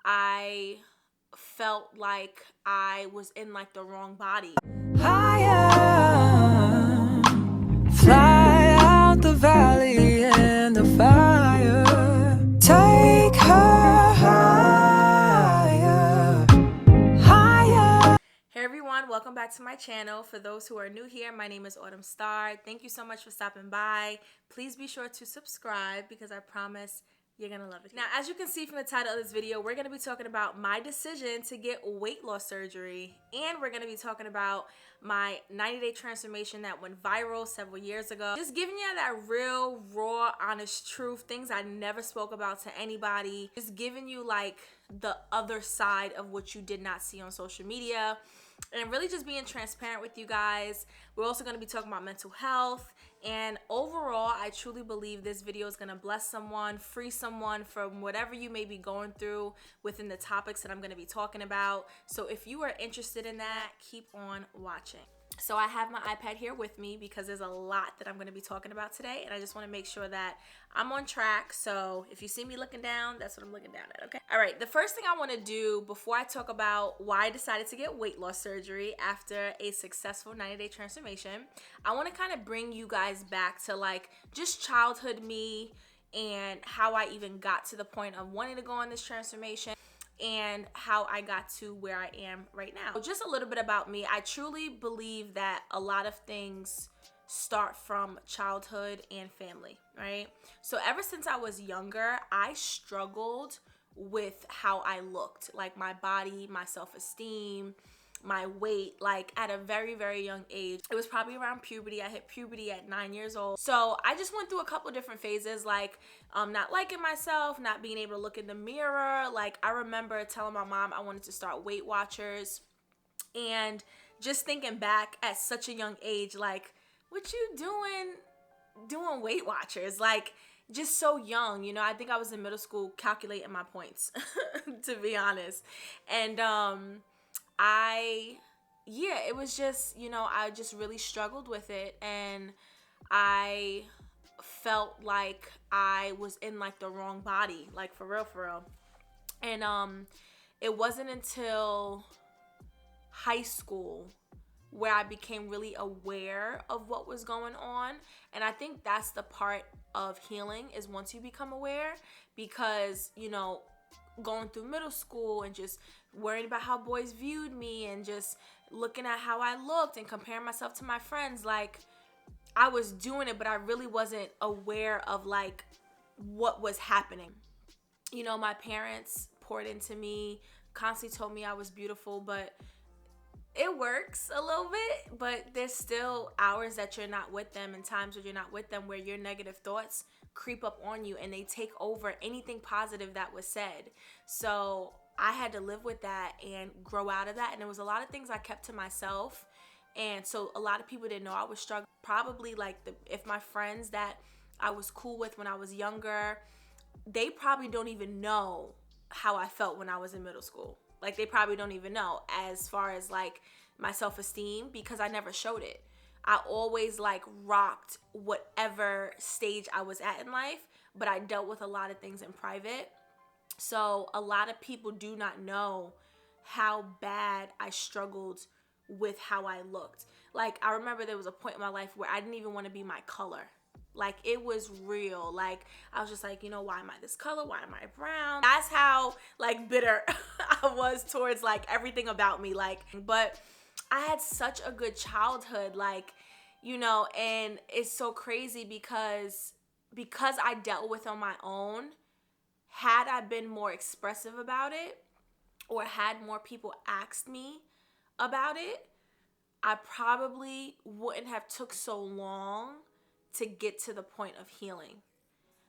I felt like I was in like the wrong body. Higher, fly out the valley and the fire. Take her higher, higher. Hey everyone, welcome back to my channel. For those who are new here, my name is Autumn Star. Thank you so much for stopping by. Please be sure to subscribe because I promise you're gonna love it. Now, as you can see from the title of this video, we're gonna be talking about my decision to get weight loss surgery, and we're gonna be talking about my 90-day transformation that went viral several years ago. Just giving you that real, raw, honest truth, things I never spoke about to anybody. Just giving you like the other side of what you did not see on social media, and really just being transparent with you guys. We're also going to be talking about mental health, and overall I truly believe this video is going to bless someone, free someone from whatever you may be going through within the topics that I'm going to be talking about. So if you are interested in that, keep on watching. So I have my iPad here with me because there's a lot that I'm going to be talking about today, and I just want to make sure that I'm on track. So if you see me looking down, that's what I'm looking down at, okay? All right, the first thing I want to do before I talk about why I decided to get weight loss surgery after a successful 90-day transformation, I want to kind of bring you guys back to like just childhood me and how I even got to the point of wanting to go on this transformation, and how I got to where I am right now. So just a little bit about me. I truly believe that a lot of things start from childhood and family, right? So ever since I was younger, I struggled with how I looked, like my body, my self-esteem, my weight, like at a very, very young age. It was probably around puberty. I hit puberty at 9 years old. So I just went through a couple different phases, like not liking myself, not being able to look in the mirror. Like I remember telling my mom I wanted to start Weight Watchers, and just thinking back at such a young age, like, what you doing Weight Watchers? Like, just so young, you know. I think I was in middle school calculating my points, to be honest. And it was just, you know, I just really struggled with it, and I felt like I was in like the wrong body, like for real. And it wasn't until high school where I became really aware of what was going on. And I think that's the part of healing, is once you become aware, because, you know, going through middle school and just worrying about how boys viewed me and just looking at how I looked and comparing myself to my friends, like I was doing it, but I really wasn't aware of like what was happening. You know, my parents poured into me, constantly told me I was beautiful, but it works a little bit, but there's still hours that you're not with them and times where you're not with them where your negative thoughts creep up on you and they take over anything positive that was said. So I had to live with that and grow out of that, and there was a lot of things I kept to myself, and so a lot of people didn't know I was struggling. Probably like if my friends that I was cool with when I was younger, they probably don't even know how I felt when I was in middle school. Like they probably don't even know as far as like my self-esteem, because I never showed it. I always like rocked whatever stage I was at in life, but I dealt with a lot of things in private. So a lot of people do not know how bad I struggled with how I looked. Like I remember there was a point in my life where I didn't even want to be my color. Like it was real. Like I was just like, you know, why am I this color? Why am I brown? That's how like bitter I was towards like everything about me. Like, but I had such a good childhood, like, you know, and it's so crazy because I dealt with it on my own. Had I been more expressive about it, or had more people asked me about it, I probably wouldn't have took so long to get to the point of healing.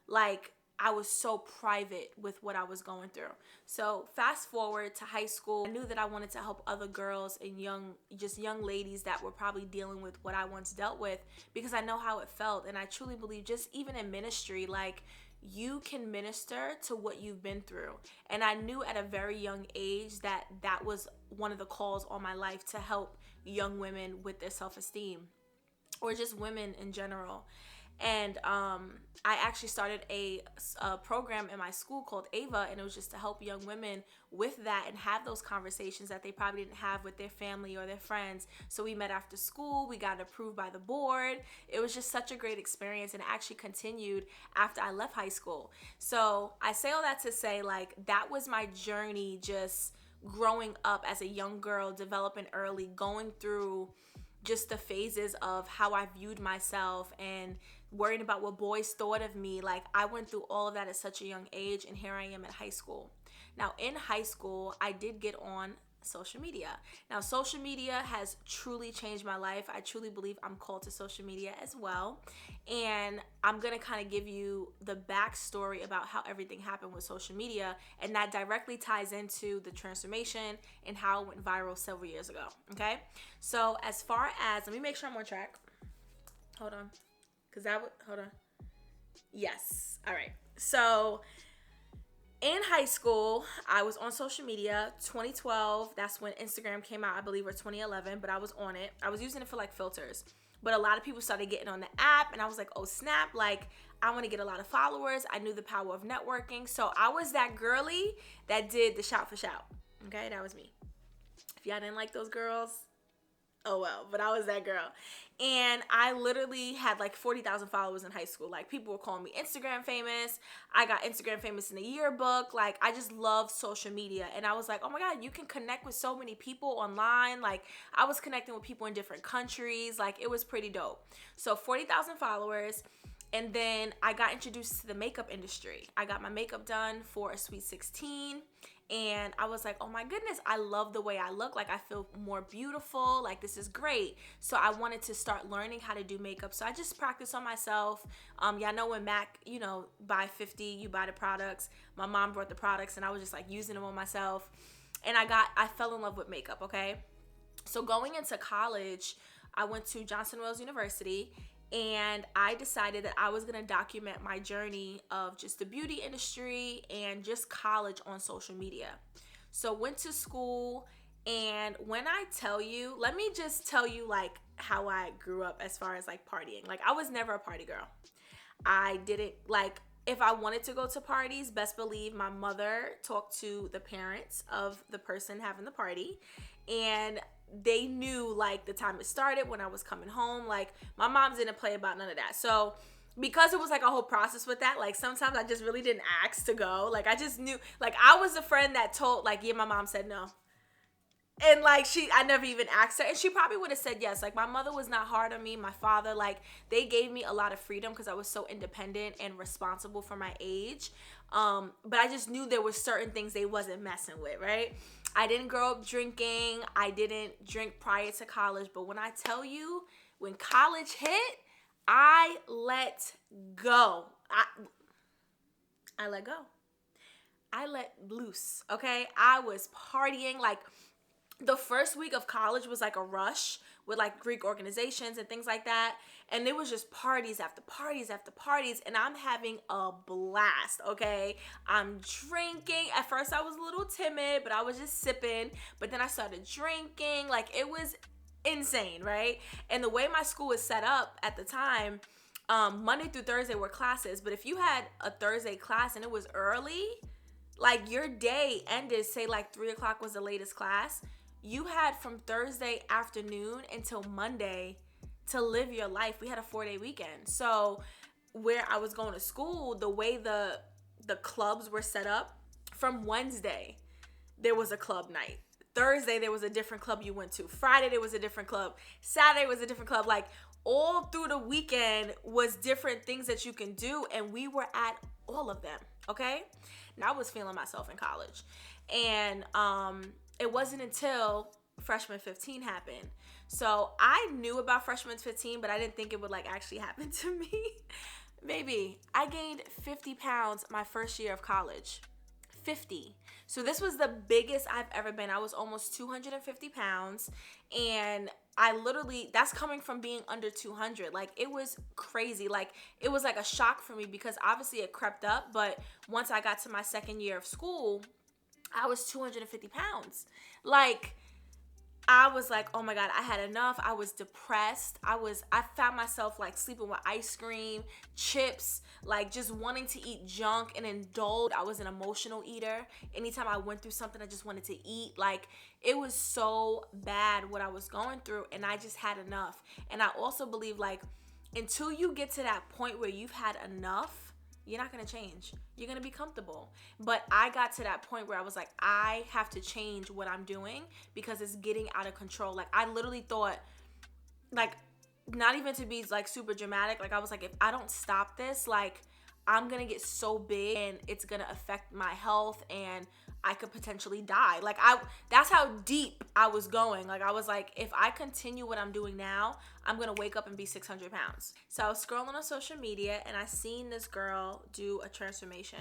Like I was so private with what I was going through. So fast forward to high school, I knew that I wanted to help other girls and young ladies that were probably dealing with what I once dealt with, because I know how it felt. And I truly believe just even in ministry, like you can minister to what you've been through. And I knew at a very young age that that was one of the calls on my life, to help young women with their self-esteem, or just women in general. And I actually started a program in my school called Ava, and it was just to help young women with that and have those conversations that they probably didn't have with their family or their friends. So we met after school, we got approved by the board. It was just such a great experience, and it actually continued after I left high school. So I say all that to say, like, that was my journey, just growing up as a young girl, developing early, going through just the phases of how I viewed myself and worrying about what boys thought of me. Like, I went through all of that at such a young age, and here I am at high school. Now, in high school, I did get on social media. Now, social media has truly changed my life. I truly believe I'm called to social media as well. And I'm going to kind of give you the backstory about how everything happened with social media. And that directly ties into the transformation and how it went viral several years ago. Okay. So as far as, let me make sure I'm on track. Hold on. Hold on. Yes. All right. So in high school, I was on social media. 2012, that's when Instagram came out, I believe, or 2011, but I was on it. I was using it for like filters. But a lot of people started getting on the app, and I was like, oh snap, like, I want to get a lot of followers. I knew the power of networking. So I was that girly that did the shout for shout. Okay, that was me. If y'all didn't like those girls, oh well, but I was that girl. And I literally had like 40,000 followers in high school. Like, people were calling me Instagram famous. I got Instagram famous in the yearbook. Like, I just love social media. And I was like, oh my God, you can connect with so many people online. Like, I was connecting with people in different countries. Like, it was pretty dope. So 40,000 followers. And then I got introduced to the makeup industry. I got my makeup done for a Sweet 16. And I was like, oh my goodness, I love the way I look. Like, I feel more beautiful. Like, this is great. So I wanted to start learning how to do makeup. So I just practiced on myself. Y'all know when Mac, buy 50, you buy the products. My mom brought the products, and I was just like using them on myself. And I fell in love with makeup, okay? So going into college, I went to Johnson Wales University. And I decided that I was going to document my journey of just the beauty industry and just college on social media. So went to school, and when I tell you, let me just tell you like how I grew up as far as like partying. Like, I was never a party girl. I didn't like, if I wanted to go to parties, best believe my mother talked to the parents of the person having the party, and they knew like the time it started, when I was coming home. Like, my mom didn't play about none of that. So because it was like a whole process with that, like, sometimes I just really didn't ask to go. Like, I just knew, like, I was the friend that told, like, yeah, my mom said no. And like, I never even asked her, and she probably would have said yes. Like, my mother was not hard on me. My father, like, they gave me a lot of freedom because I was so independent and responsible for my age. But I just knew there were certain things they wasn't messing with, right? I didn't grow up drinking. I didn't drink prior to college. But when I tell you, when college hit, I let go. I let go. I let loose, okay? I was partying. Like, the first week of college was like a rush with like Greek organizations and things like that. And it was just parties after parties after parties. And I'm having a blast, okay? I'm drinking. At first I was a little timid, but I was just sipping. But then I started drinking. Like, it was insane, right? And the way my school was set up at the time, Monday through Thursday were classes. But if you had a Thursday class and it was early, like, your day ended, say like 3 o'clock was the latest class, you had from Thursday afternoon until Monday to live your life. We had a 4-day weekend. So where I was going to school, the way the clubs were set up, from Wednesday, there was a club night. Thursday, there was a different club you went to. Friday, there was a different club. Saturday was a different club. Like, all through the weekend was different things that you can do. And we were at all of them, okay? Now I was feeling myself in college. And it wasn't until freshman 15 happened. So I knew about freshman 15, but I didn't think it would like actually happen to me. Baby, I gained 50 pounds my first year of college. 50. So this was the biggest I've ever been. I was almost 250 pounds. And I literally, that's coming from being under 200. Like, it was crazy. Like, it was like a shock for me because obviously it crept up. But once I got to my second year of school, I was 250 pounds. Like, I was like, oh my God, I had enough. I was depressed. I found myself like sleeping with ice cream, chips, like just wanting to eat junk and indulge. I was an emotional eater. Anytime I went through something, I just wanted to eat. Like, it was so bad what I was going through, and I just had enough. And I also believe, like, until you get to that point where you've had enough, you're not going to change. You're going to be comfortable. But I got to that point where I was like, I have to change what I'm doing because it's getting out of control. Like, I literally thought, like, not even to be like super dramatic, like I was like, if I don't stop this, like, I'm going to get so big and it's going to affect my health and I could potentially die. Like, that's how deep I was going. Like, I was like, if I continue what I'm doing now, I'm going to wake up and be 600 pounds. So I was scrolling on social media and I seen this girl do a transformation,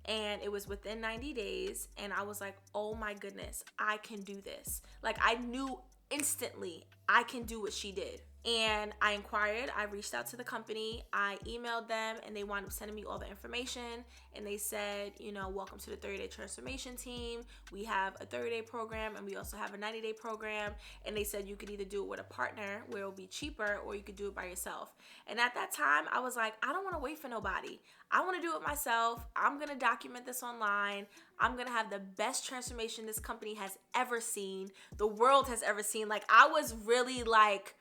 and it was within 90 days. And I was like, oh my goodness, I can do this. Like, I knew instantly I can do what she did. And I inquired, I reached out to the company, I emailed them, and they wound up sending me all the information. And they said, you know, welcome to the 30-day transformation team. We have a 30-day program and we also have a 90-day program. And they said you could either do it with a partner where it'll be cheaper, or you could do it by yourself. And at that time, I was like, I don't want to wait for nobody. I want to do it myself. I'm going to document this online. I'm going to have the best transformation this company has ever seen, the world has ever seen. Like, I was really like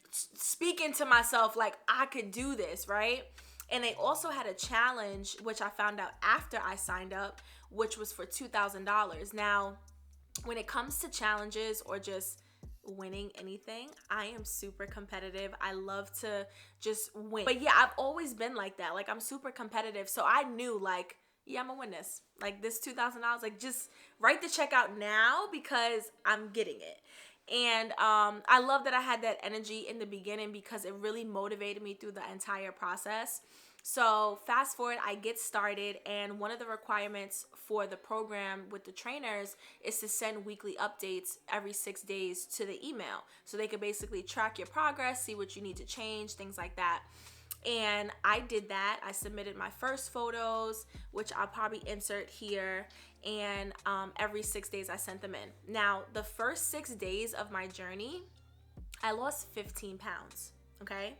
speaking to myself like I could do this, right? And they also had a challenge, which I found out after I signed up, which was for $2,000. Now, when it comes to challenges or just winning anything, I am super competitive. I love to just win. But yeah, I've always been like that. Like, I'm super competitive. So I knew, like, yeah, I'm gonna win this. Like, this $2,000, like, just write the check out now because I'm getting it. And I love that I had that energy in the beginning because it really motivated me through the entire process. So fast forward, I get started, and one of the requirements for the program with the trainers is to send weekly updates every 6 days to the email. So they could basically track your progress, see what you need to change, things like that. And I did that. I submitted my first photos, which I'll probably insert here. And every 6 days I sent them in. Now, the first 6 days of my journey, I lost 15 pounds, okay?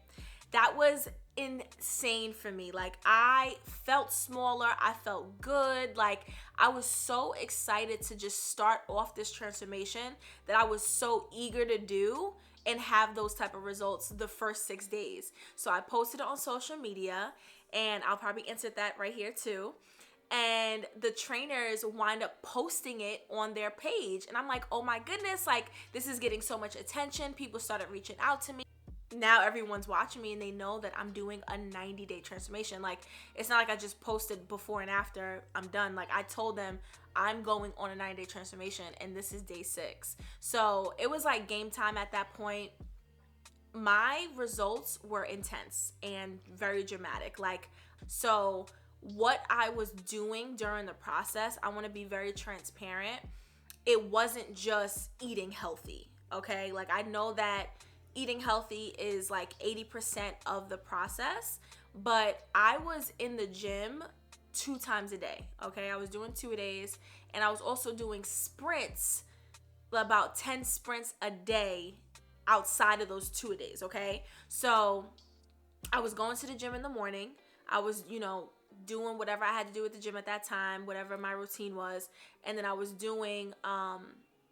That was insane for me. Like, I felt smaller. I felt good. Like, I was so excited to just start off this transformation that I was so eager to do and have those type of results the first 6 days. So I posted it on social media, and I'll probably insert that right here too. And the trainers wind up posting it on their page. And I'm like, oh my goodness, like, this is getting so much attention. People started reaching out to me. Now everyone's watching me and they know that I'm doing a 90-day transformation. Like, it's not like I just posted before and after I'm done. Like, I told them I'm going on a 90-day transformation and this is day 6. So it was like game time at that point. My results were intense and very dramatic. Like, so what I was doing during the process, I want to be very transparent. It wasn't just eating healthy, okay? Like, I know that eating healthy is like 80% of the process, but I was in the gym 2 times a day, okay? I was doing 2 days, and I was also doing sprints, about 10 sprints a day outside of those 2 days, okay? So I was going to the gym in the morning. I was, doing whatever I had to do at the gym at that time, whatever my routine was. And then I was doing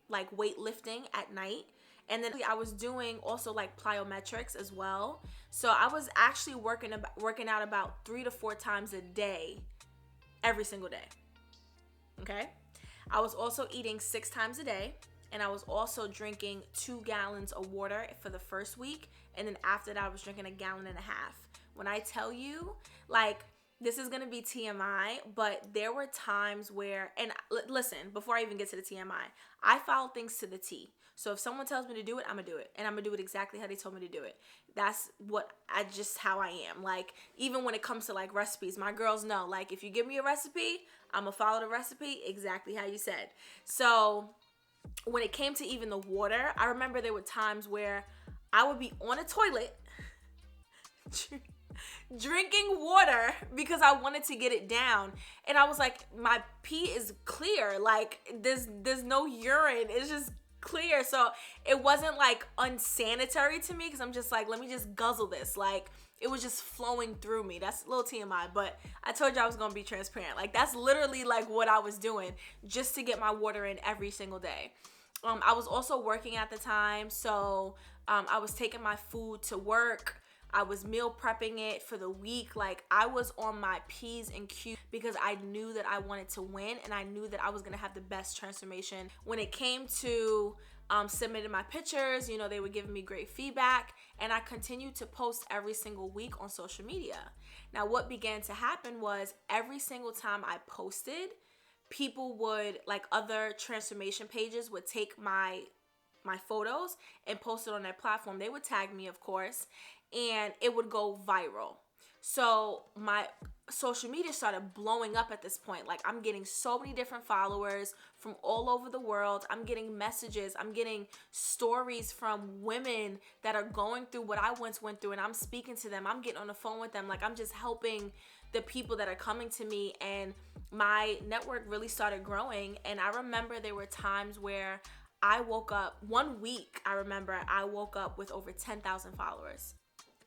like weightlifting at night. And then I was doing also like plyometrics as well. So I was actually working out about 3 to 4 times a day, every single day. Okay. I was also eating 6 times a day. And I was also drinking 2 gallons of water for the first week. And then after that, I was drinking 1.5 gallons. When I tell you, like, this is going to be TMI, but there were times where, and listen, before I even get to the TMI, I follow things to the T. So if someone tells me to do it, I'm going to do it. And I'm going to do it exactly how they told me to do it. That's how I am. Like, even when it comes to like recipes, my girls know, like, if you give me a recipe, I'm going to follow the recipe exactly how you said. So when it came to even the water, I remember there were times where I would be on a toilet drinking water because I wanted to get it down, and I was like, my pee is clear, like there's no urine, it's just clear. So it wasn't like unsanitary to me because I'm just like, let me just guzzle this. Like it was just flowing through me. That's a little TMI, but I told you I was gonna be transparent. Like that's literally like what I was doing just to get my water in every single day. I was also working at the time, so I was taking my food to work. I was meal prepping it for the week. Like I was on my P's and Q's because I knew that I wanted to win and I knew that I was gonna have the best transformation. When it came to submitting my pictures, you know, they were giving me great feedback, and I continued to post every single week on social media. Now, what began to happen was every single time I posted, people would, like other transformation pages would take my photos and post it on their platform. They would tag me, of course, and it would go viral. So my social media started blowing up at this point. Like I'm getting so many different followers from all over the world. I'm getting messages. I'm getting stories from women that are going through what I once went through, and I'm speaking to them. I'm getting on the phone with them. Like I'm just helping the people that are coming to me, and my network really started growing. And I remember there were times where I woke up one week. I remember I woke up with over 10,000 followers.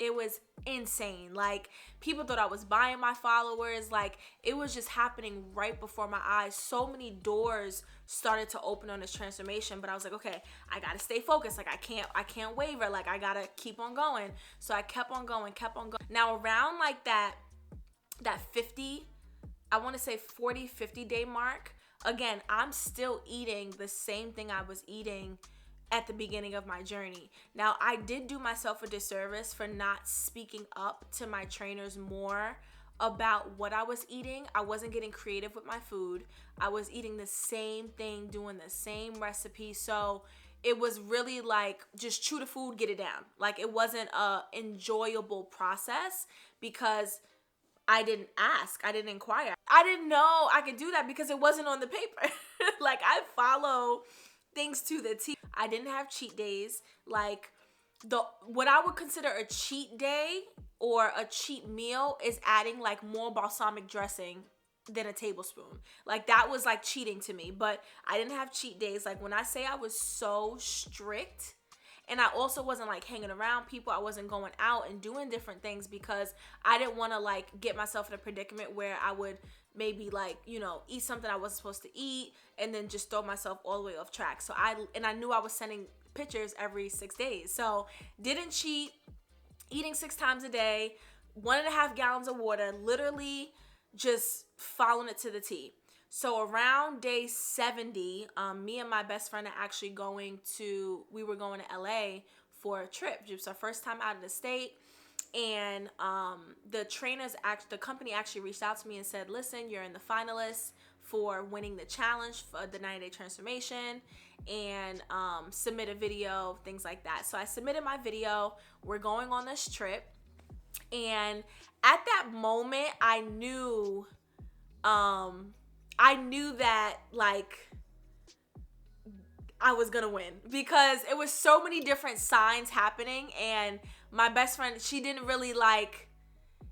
It was insane. Like people thought I was buying my followers. Like it was just happening right before my eyes. So many doors started to open on this transformation, but I was like, okay, I gotta stay focused. Like I can't waver. Like I gotta keep on going. So I kept on going. Now around like that 50, I want to say 40, 50 day mark, again, I'm still eating the same thing I was eating at the beginning of my journey. Now, I did do myself a disservice for not speaking up to my trainers more about what I was eating. I wasn't getting creative with my food. I was eating the same thing, doing the same recipe. So it was really like just chew the food, get it down. Like it wasn't a enjoyable process because I didn't ask. I didn't inquire. I didn't know I could do that because it wasn't on the paper. Like I follow things to the T. I didn't have cheat days. Like what I would consider a cheat day or a cheat meal is adding like more balsamic dressing than a tablespoon. Like that was like cheating to me. But I didn't have cheat days. Like when I say I was so strict, and I also wasn't like hanging around people. I wasn't going out and doing different things because I didn't want to like get myself in a predicament where I would maybe like, you know, eat something I wasn't supposed to eat and then just throw myself all the way off track. So I knew I was sending pictures every 6 days. So didn't cheat, eating 6 times a day, 1.5 gallons of water, literally just following it to the T. So around day 70, me and my best friend are actually we were going to LA for a trip. It was our first time out of the state. And the company actually reached out to me and said, listen, you're in the finalists for winning the challenge for the 90-day transformation, and submit a video, things like that. So I submitted my video. We're going on this trip. And at that moment, I knew that like I was gonna win because it was so many different signs happening, and my best friend, she didn't really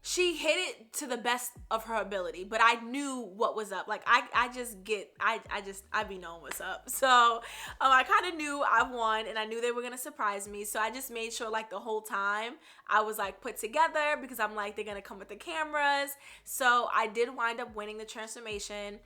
she hit it to the best of her ability, but I knew what was up. Like I be knowing what's up. So I kind of knew I won, and I knew they were gonna surprise me. So I just made sure like the whole time I was like put together because I'm like, they're gonna come with the cameras. So I did wind up winning the transformation.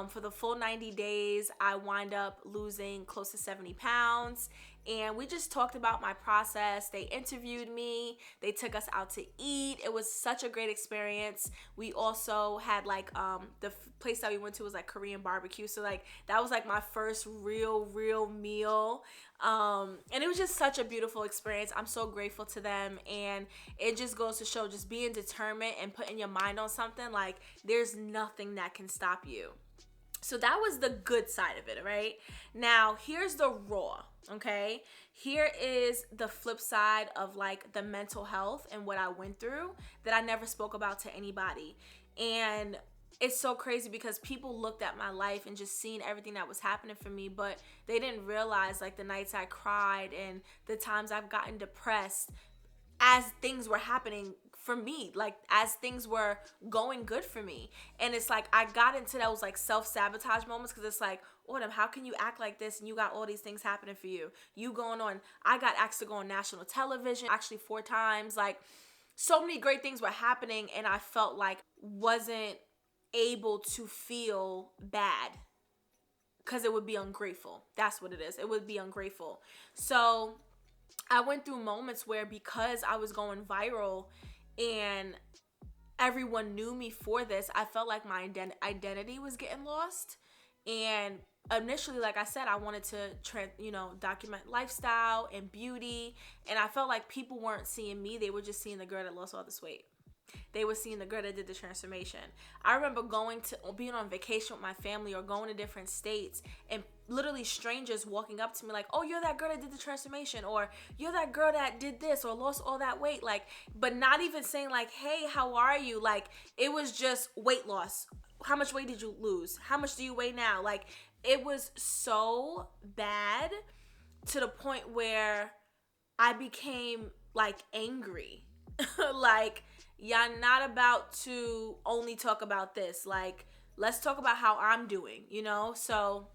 For the full 90 days, I wind up losing close to 70 pounds. And we just talked about my process. They interviewed me. They took us out to eat. It was such a great experience. We also had like the place that we went to was like Korean barbecue. So like that was like my first real meal. And it was just such a beautiful experience. I'm so grateful to them. And it just goes to show, just being determined and putting your mind on something, like there's nothing that can stop you. So that was the good side of it, right? Now, here's the raw, okay? Here is the flip side of like the mental health and what I went through that I never spoke about to anybody. And it's so crazy because people looked at my life and just seen everything that was happening for me, but they didn't realize like the nights I cried and the times I've gotten depressed as things were happening for me, like as things were going good for me. And it's like I got into those like self-sabotage moments because it's like, Autumn, how can you act like this and you got all these things happening for you? You going on, I got asked to go on national television, actually 4 times. Like, so many great things were happening, and I felt like wasn't able to feel bad because it would be ungrateful. That's what it is. It would be ungrateful. So I went through moments where, because I was going viral and everyone knew me for this, I felt like my identity was getting lost. And initially, like I said, I wanted to document lifestyle and beauty, and I felt like people weren't seeing me. They were just seeing the girl that lost all this weight. They were seeing the girl that did the transformation. I remember being on vacation with my family or going to different states, and literally strangers walking up to me like, oh, you're that girl that did the transformation, or you're that girl that did this or lost all that weight, like, but not even saying like, hey, how are you? Like, it was just weight loss. How much weight did you lose? How much do you weigh now? Like, it was so bad to the point where I became like angry. Like, y'all not about to only talk about this. Like, let's talk about how I'm doing, So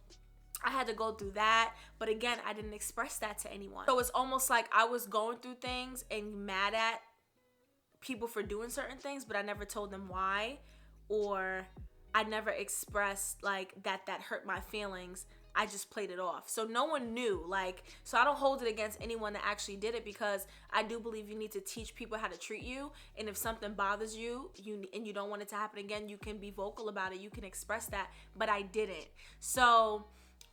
I had to go through that. But again, I didn't express that to anyone. So it's almost like I was going through things and mad at people for doing certain things, but I never told them why, or I never expressed like that hurt my feelings. I just played it off. So no one knew, like, so I don't hold it against anyone that actually did it, because I do believe you need to teach people how to treat you. And if something bothers you, and you don't want it to happen again, you can be vocal about it. You can express that, but I didn't. So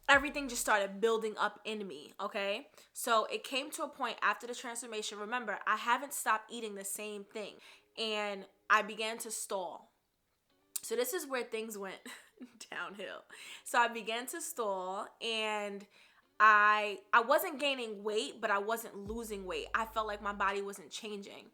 everything just started building up in me, okay? So it came to a point after the transformation. Remember, I haven't stopped eating the same thing, and I began to stall. So this is where things went downhill. So I began to stall, and I wasn't gaining weight, but I wasn't losing weight. I felt like my body wasn't changing.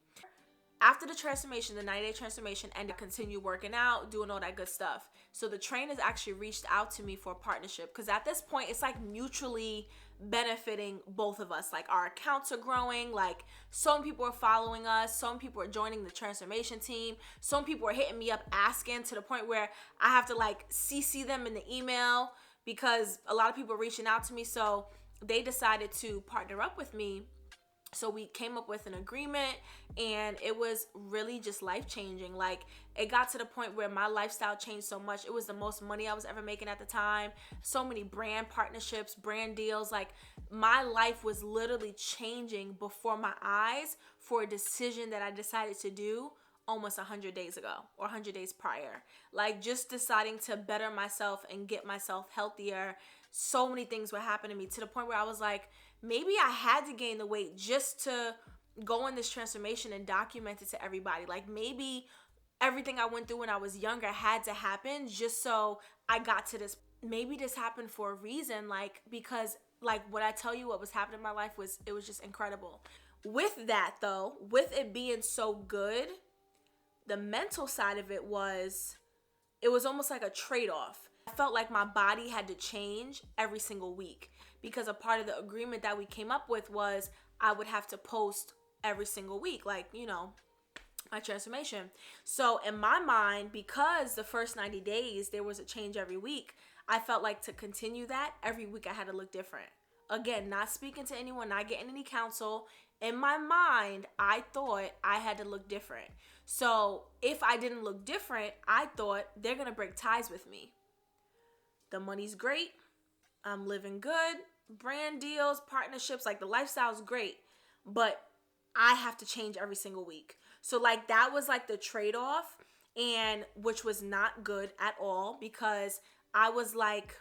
After the transformation, the 90-day transformation, and to continue working out, doing all that good stuff. So the trainers actually reached out to me for a partnership, because at this point, it's like mutually benefiting both of us. Like, our accounts are growing. Like, some people are following us. Some people are joining the transformation team. Some people are hitting me up asking, to the point where I have to like CC them in the email, because a lot of people are reaching out to me. So they decided to partner up with me. So we came up with an agreement, and it was really just life-changing. Like, it got to the point where my lifestyle changed so much. It was the most money I was ever making at the time. So many brand partnerships, brand deals. Like, my life was literally changing before my eyes for a decision that I decided to do almost 100 days ago, or 100 days prior. Like, just deciding to better myself and get myself healthier. So many things were happening to me, to the point where I was like, maybe I had to gain the weight just to go on this transformation and document it to everybody. Like, maybe everything I went through when I was younger had to happen just so I got to this. Maybe this happened for a reason, like, because like what I tell you, what was happening in my life was just incredible. With that though, with it being so good, the mental side of it was almost like a trade-off. I felt like my body had to change every single week, because a part of the agreement that we came up with was I would have to post every single week, like, my transformation. So in my mind, because the first 90 days, there was a change every week, I felt like to continue that, every week I had to look different. Again, not speaking to anyone, not getting any counsel. In my mind, I thought I had to look different. So if I didn't look different, I thought they're going to break ties with me. The money's great. I'm living good. Brand deals, partnerships, like the lifestyle's great. But I have to change every single week. So like that was like the trade-off, and which was not good at all, because I was like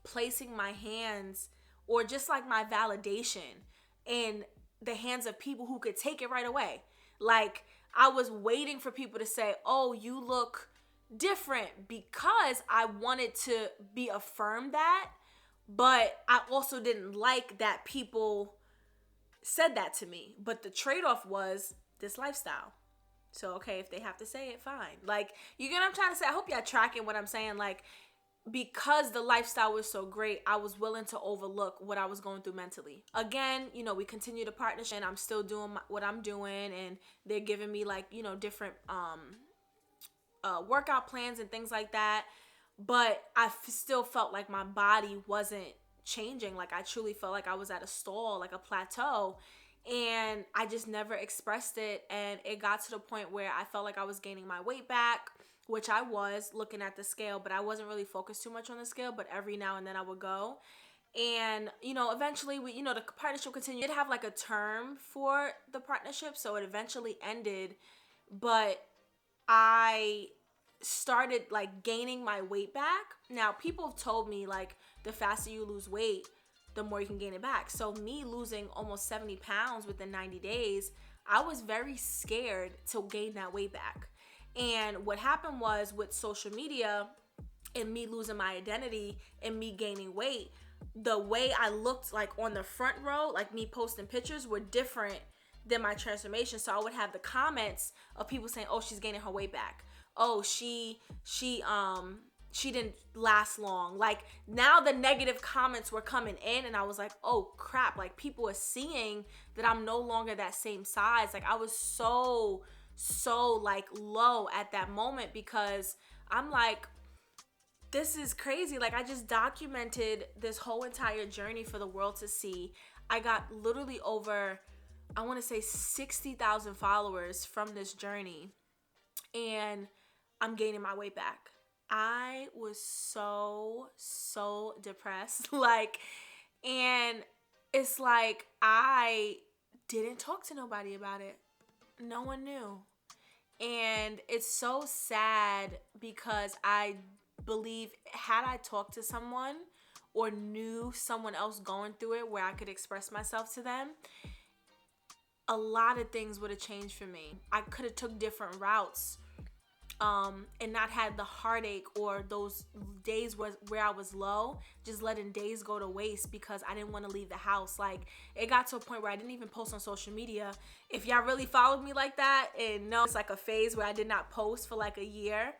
placing my hands, or just like my validation, in the hands of people who could take it right away. Like, I was waiting for people to say, oh, you look different, because I wanted to be affirmed that, but I also didn't like that people said that to me. But the trade-off was this lifestyle. So, okay, if they have to say it, fine. Like, you get what I'm trying to say? I hope y'all tracking what I'm saying. Like, because the lifestyle was so great, I was willing to overlook what I was going through mentally. Again, we continue the partnership, and I'm still doing what I'm doing, and they're giving me like, different workout plans and things like that. but I still felt like my body wasn't changing. Like I truly felt like I was at a stall, like a plateau, and I just never expressed it. And it got to the point where I felt like I was gaining my weight back, which I was looking at the scale, but I wasn't really focused too much on the scale. But every now and then I would go. And eventually the partnership continued. It have like a term for the partnership, so it eventually ended. But I started like gaining my weight back. Now people have told me like the faster you lose weight, the more you can gain it back. So me losing almost 70 pounds within 90 days, I was very scared to gain that weight back. And what happened was, with social media and me losing my identity and me gaining weight, the way I looked like on the front row, like me posting pictures, were different than my transformation. So I would have the comments of people saying, "Oh, she's gaining her weight back. Oh, she didn't last long." Like, now the negative comments were coming in, and I was like, "Oh crap, like people are seeing that I'm no longer that same size." Like I was so like low at that moment, because I'm like, this is crazy. Like I just documented this whole entire journey for the world to see. I got literally over, I want to say 60,000 followers from this journey, and I'm gaining my weight back. I was so depressed. Like, and it's like I didn't talk to nobody about it. No one knew. And it's so sad, because I believe, had I talked to someone or knew someone else going through it where I could express myself to them, a lot of things would have changed for me. I could have took different routes, and not had the heartache or those days where I was low, just letting days go to waste because I didn't want to leave the house. Like, it got to a point where I didn't even post on social media. If y'all really followed me like that and know, it's like a phase where I did not post for like a year,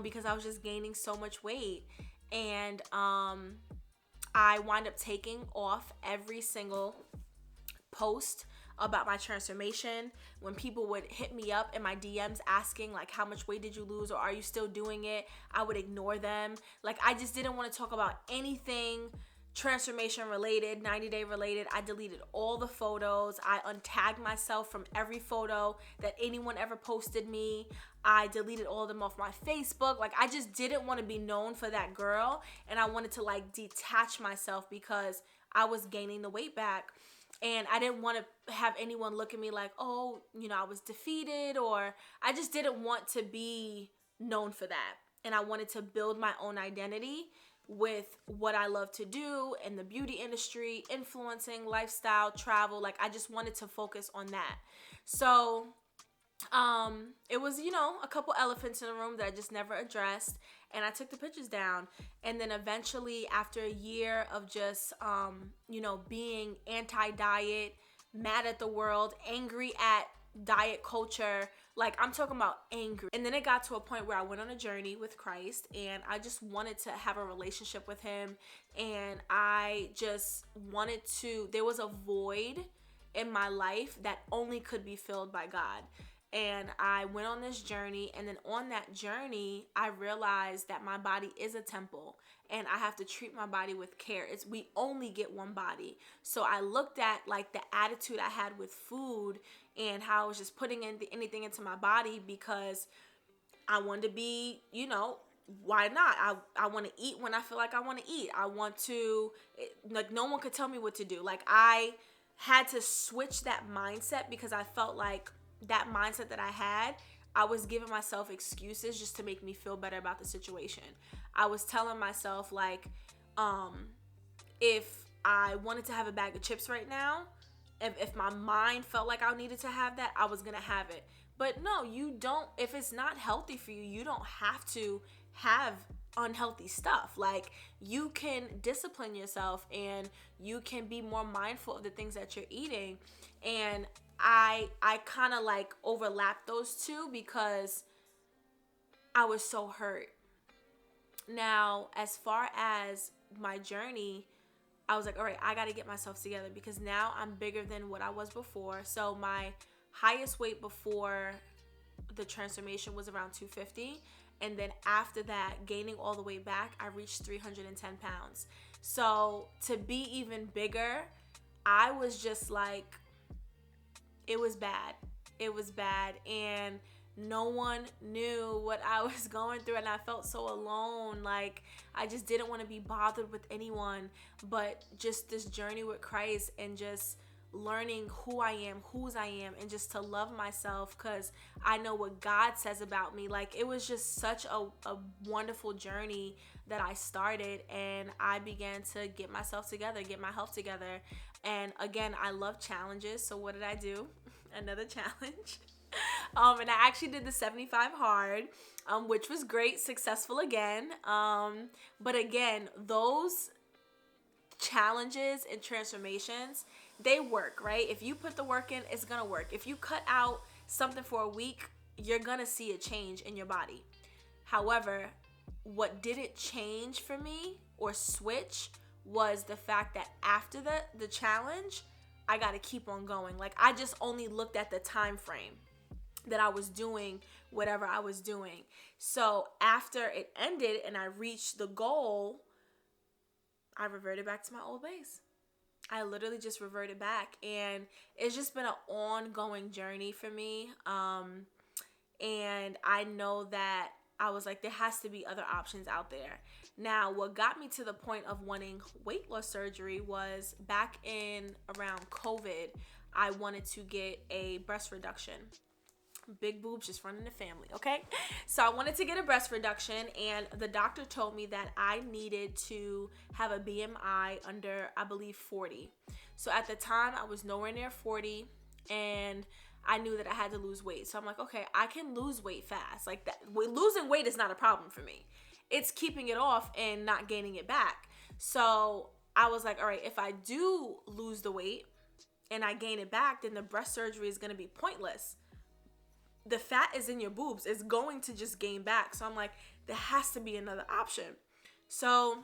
because I was just gaining so much weight. And I wind up taking off every single post about my transformation. When people would hit me up in my DMs asking like, how much weight did you lose, or are you still doing it, I would ignore them. Like, I just didn't want to talk about anything transformation related, 90-day related. I deleted all the photos. I untagged myself from every photo that anyone ever posted me. I deleted all of them off my Facebook. Like, I just didn't want to be known for that girl, and I wanted to like detach myself because I was gaining the weight back. And I didn't want to have anyone look at me like, oh, I was defeated, or I just didn't want to be known for that. And I wanted to build my own identity with what I love to do in the beauty industry, influencing, lifestyle, travel. Like, I just wanted to focus on that. So it was, a couple elephants in the room that I just never addressed, and I took the pictures down. And then eventually, after a year of just being anti-diet, mad at the world, angry at diet culture, like, I'm talking about angry. And then it got to a point where I went on a journey with Christ, and I just wanted to have a relationship with him, and I just wanted to, there was a void in my life that only could be filled by God. And I went on this journey, and then on that journey, I realized that my body is a temple, and I have to treat my body with care. We only get one body. So I looked at like the attitude I had with food, and how I was just putting anything into my body because I wanted to be, why not? I want to eat when I feel like I want to eat. I want to, like, no one could tell me what to do. Like, I had to switch that mindset, because I felt like that mindset that I had, I was giving myself excuses just to make me feel better about the situation. I was telling myself like, if I wanted to have a bag of chips right now, if my mind felt like I needed to have that, I was gonna have it. But no, you don't. If it's not healthy for you, you don't have to have unhealthy stuff. Like, you can discipline yourself, and you can be more mindful of the things that you're eating. And I kind of like overlapped those two because I was so hurt. Now, as far as my journey, I was like, all right, I got to get myself together, because now I'm bigger than what I was before. So my highest weight before the transformation was around 250, And then after that, gaining all the way back, I reached 310 pounds. So to be even bigger, I was just like, it was bad. It was bad. And no one knew what I was going through, and I felt so alone. Like, I just didn't want to be bothered with anyone. But just this journey with Christ and just learning who I am, whose I am, and just to love myself because I know what God says about me. Like, it was just such a wonderful journey that I started, and I began to get myself together, get my health together. And again, I love challenges. So what did I do? Another challenge. And I actually did the 75 hard, which was great, successful again. But again, those challenges and transformations, they work, right? If you put the work in, it's gonna work. If you cut out something for a week, you're gonna see a change in your body. However, what didn't change for me or switch was the fact that after the challenge, I got to keep on going. Like, I just only looked at the time frame that I was doing whatever I was doing. So after it ended and I reached the goal, I reverted back to my old ways. I literally just reverted back, and it's just been an ongoing journey for me. And I know that I was like, there has to be other options out there. Now, what got me to the point of wanting weight loss surgery was back in around COVID, I wanted to get a breast reduction. Big boobs just running the family, okay? So I wanted to get a breast reduction, and the doctor told me that I needed to have a BMI under, I believe, 40. So at the time, I was nowhere near 40, and I knew that I had to lose weight. So I'm like, okay, I can lose weight fast. Like, that, losing weight is not a problem for me. It's keeping it off and not gaining it back. So I was like, all right, if I do lose the weight and I gain it back, then the breast surgery is going to be pointless. The fat is in your boobs. It's going to just gain back. So I'm like, there has to be another option. So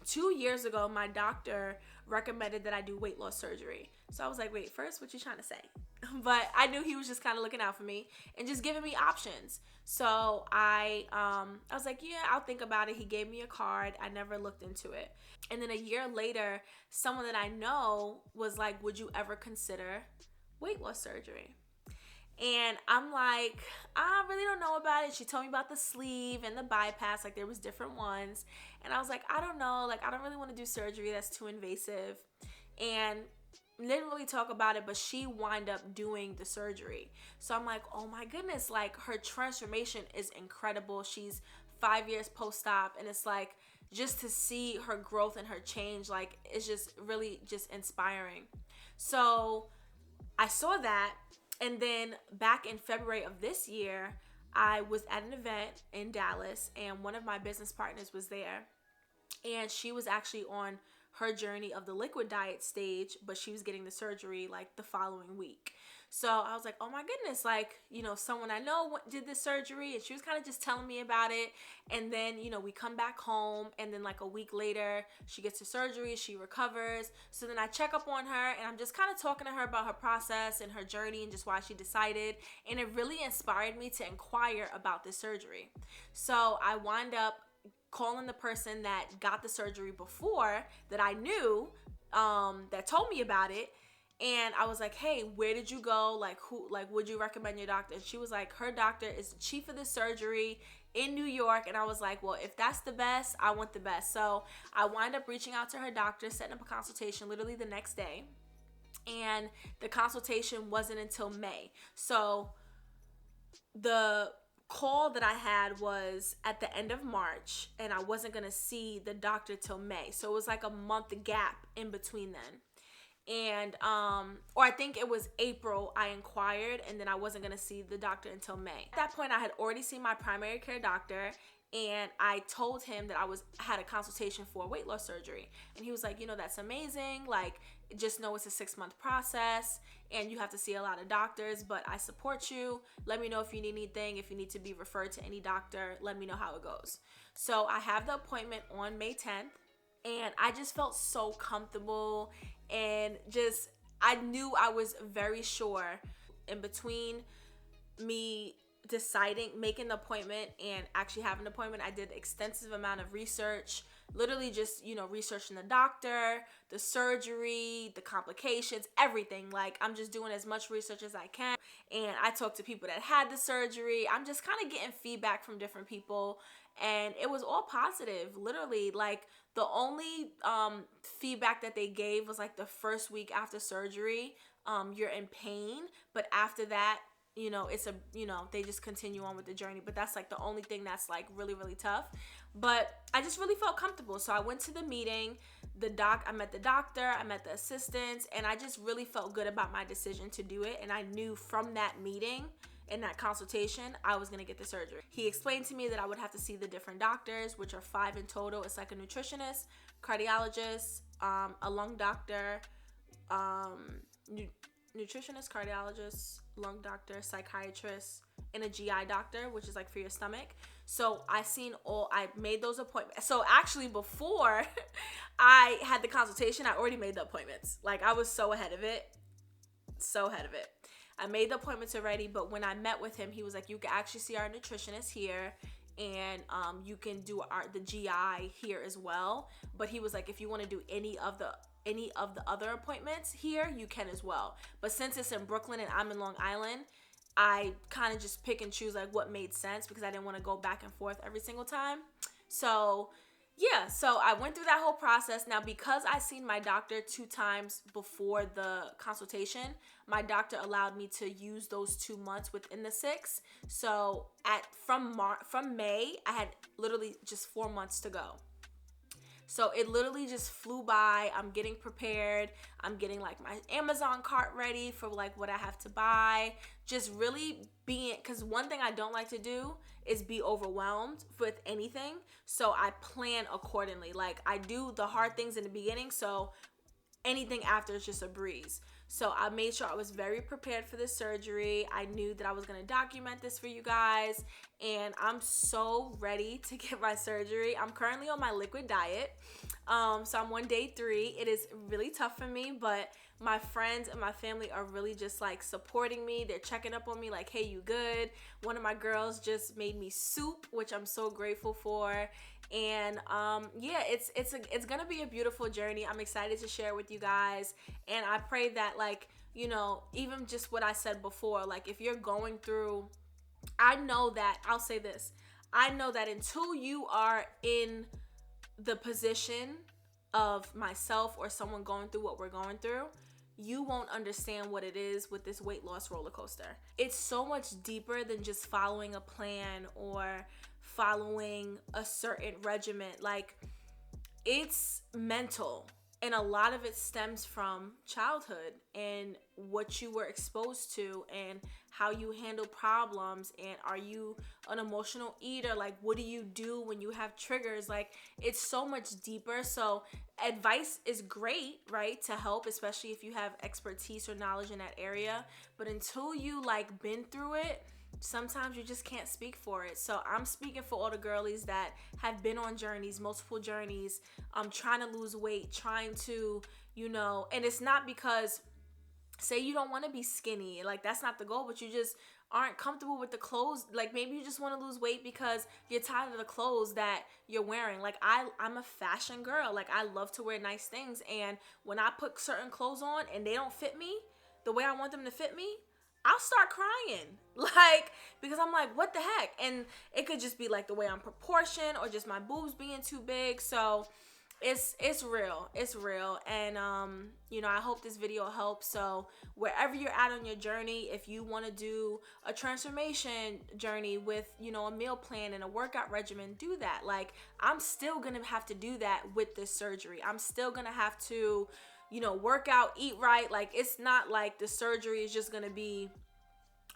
2 years ago, my doctor recommended that I do weight loss surgery. So I was like, wait, first, what you trying to say? But I knew he was just kind of looking out for me and just giving me options. So I was like, yeah, I'll think about it. He gave me a card. I never looked into it. And then a year later, someone that I know was like, would you ever consider weight loss surgery? And I'm like, I really don't know about it. She told me about the sleeve and the bypass, like there was different ones. And I was like, I don't know, like I don't really want to do surgery, that's too invasive. And didn't really talk about it, but she wound up doing the surgery. So I'm like, oh my goodness, like her transformation is incredible. She's 5 years post-op, and it's like, just to see her growth and her change, like it's just really just inspiring. So I saw that. And then back in February of this year, I was at an event in Dallas, and one of my business partners was there. And she was actually on her journey of the liquid diet stage, but she was getting the surgery like the following week. So I was like, oh my goodness, like, you know, someone I know did this surgery, and she was kind of just telling me about it. And then, you know, we come back home, and then like a week later, she gets her surgery, she recovers. So then I check up on her, and I'm just kind of talking to her about her process and her journey and just why she decided. And it really inspired me to inquire about this surgery. So I wind up calling the person that got the surgery before that I knew, that told me about it. And I was like, hey, where did you go? Like, who, like, would you recommend your doctor? And she was like, her doctor is the chief of the surgery in New York. And I was like, well, if that's the best, I want the best. So I wind up reaching out to her doctor, setting up a consultation literally the next day. And the consultation wasn't until May. So the call that I had was at the end of March, and I wasn't going to see the doctor till May. So it was like a month gap in between then. And or I think it was April I inquired, and then I wasn't going to see the doctor until May. At that point, I had already seen my primary care doctor, and I told him that I had a consultation for weight loss surgery. And he was like, you know, that's amazing, like just know it's a 6-month process and you have to see a lot of doctors, but I support you. Let me know if you need anything. If you need to be referred to any doctor, let me know how it goes. So I have the appointment on May 10th, and I just felt so comfortable, and just I knew I was very sure in between me making the appointment and actually having an appointment, I did extensive amount of research, literally just, researching the doctor, the surgery, the complications, everything. Like, I'm just doing as much research as I can. And I talked to people that had the surgery. I'm just kind of getting feedback from different people. And it was all positive, literally. Like, the only feedback that they gave was like the first week after surgery, you're in pain. But after that, they just continue on with the journey. But that's like the only thing that's like really, really tough. But I just really felt comfortable. So I went to the meeting, I met the doctor, I met the assistants, and I just really felt good about my decision to do it. And I knew from that meeting and that consultation, I was gonna get the surgery. He explained to me that I would have to see the different doctors, which are 5 in total. It's like a nutritionist, cardiologist, a lung doctor, nutritionist, cardiologist, lung doctor, psychiatrist, and a GI doctor, which is like for your stomach. So I made those appointments. So actually before I had the consultation, I already made the appointments. Like, I was so ahead of it. I made the appointments already, but when I met with him, he was like, you can actually see our nutritionist here, and you can do the GI here as well. But he was like, if you want to do any of the other appointments here, you can as well. But since it's in Brooklyn and I'm in Long Island, I kind of just pick and choose like what made sense, because I didn't want to go back and forth every single time. So yeah, so I went through that whole process. Now, because I seen my doctor 2 times before the consultation, my doctor allowed me to use those 2 months within the 6. So from May, I had literally just 4 months to go. So it literally just flew by. I'm getting prepared. I'm getting like my Amazon cart ready for like what I have to buy. Just really because one thing I don't like to do is be overwhelmed with anything. So I plan accordingly. Like, I do the hard things in the beginning, so anything after is just a breeze. So I made sure I was very prepared for this surgery. I knew that I was going to document this for you guys, and I'm so ready to get my surgery. I'm currently on my liquid diet. So I'm on day 3. It is really tough for me, but my friends and my family are really just like supporting me. They're checking up on me like, hey, you good? One of my girls just made me soup, which I'm so grateful for. And yeah, it's gonna be a beautiful journey. I'm excited to share with you guys, and I pray that, like, even just what I said before, like, if you're going through, I'll say this, I know that until you are in the position of myself or someone going through what we're going through, you won't understand what it is with this weight loss roller coaster. It's so much deeper than just following a plan or following a certain regimen. Like, it's mental, and a lot of it stems from childhood and what you were exposed to and how you handle problems. And are you an emotional eater? Like, what do you do when you have triggers? Like, it's so much deeper. So advice is great, right, to help, especially if you have expertise or knowledge in that area. But until you like been through it, sometimes you just can't speak for it. So I'm speaking for all the girlies that have been on journeys, multiple journeys, trying to lose weight, trying to, and it's not because, say you don't want to be skinny, like, that's not the goal, but you just aren't comfortable with the clothes. Like, maybe you just want to lose weight because you're tired of the clothes that you're wearing. Like, I'm a fashion girl. Like, I love to wear nice things, and when I put certain clothes on and they don't fit me the way I want them to fit me, I'll start crying, like, because I'm like, what the heck? And it could just be like the way I'm proportioned or just my boobs being too big. So it's real. And I hope this video helps. So wherever you're at on your journey, if you want to do a transformation journey with, a meal plan and a workout regimen, do that. Like, I'm still gonna have to do that with this surgery. I'm still gonna have to work out, eat right. Like, it's not like the surgery is just gonna be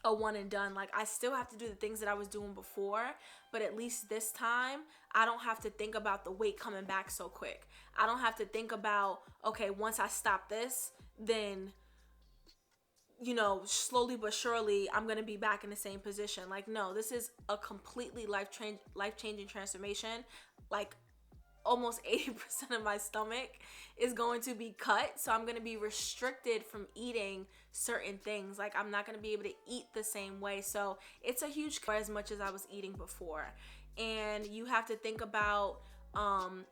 a one and done. Like, I still have to do the things that I was doing before, but at least this time I don't have to think about the weight coming back so quick. I don't have to think about, okay, once I stop this, then slowly but surely I'm gonna be back in the same position. Like, no, this is a completely life-changing transformation. Like, almost 80% of my stomach is going to be cut. So I'm going to be restricted from eating certain things. Like, I'm not going to be able to eat the same way. So it's a huge cut as much as I was eating before. And you have to think about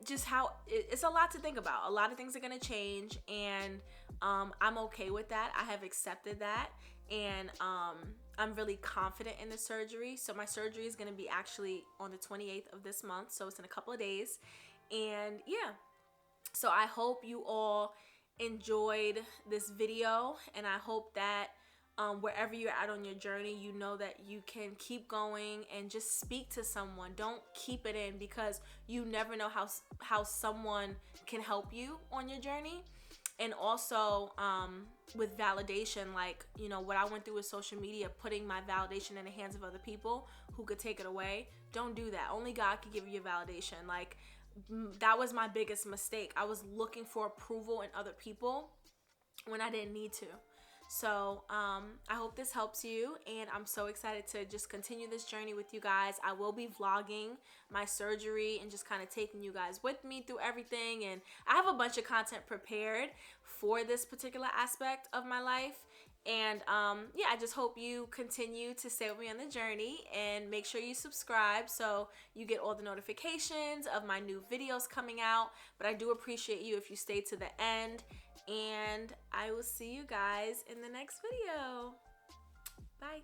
just how it's a lot to think about. A lot of things are going to change, and I'm okay with that. I have accepted that, and I'm really confident in the surgery. So my surgery is going to be actually on the 28th of this month, so it's in a couple of days. And yeah, so I hope you all enjoyed this video, and I hope that wherever you're at on your journey, you know that you can keep going and just speak to someone. Don't keep it in, because you never know how someone can help you on your journey. And also with validation, like, you know, what I went through with social media, putting my validation in the hands of other people who could take it away. Don't do that. Only God can give you validation. Like, that was my biggest mistake. I was looking for approval in other people when I didn't need to. So I hope this helps you, and I'm so excited to just continue this journey with you guys. I will be vlogging my surgery and just kind of taking you guys with me through everything, and I have a bunch of content prepared for this particular aspect of my life. And yeah, I just hope you continue to stay with me on the journey, and make sure you subscribe so you get all the notifications of my new videos coming out. But I do appreciate you if you stay to the end, and I will see you guys in the next video. Bye.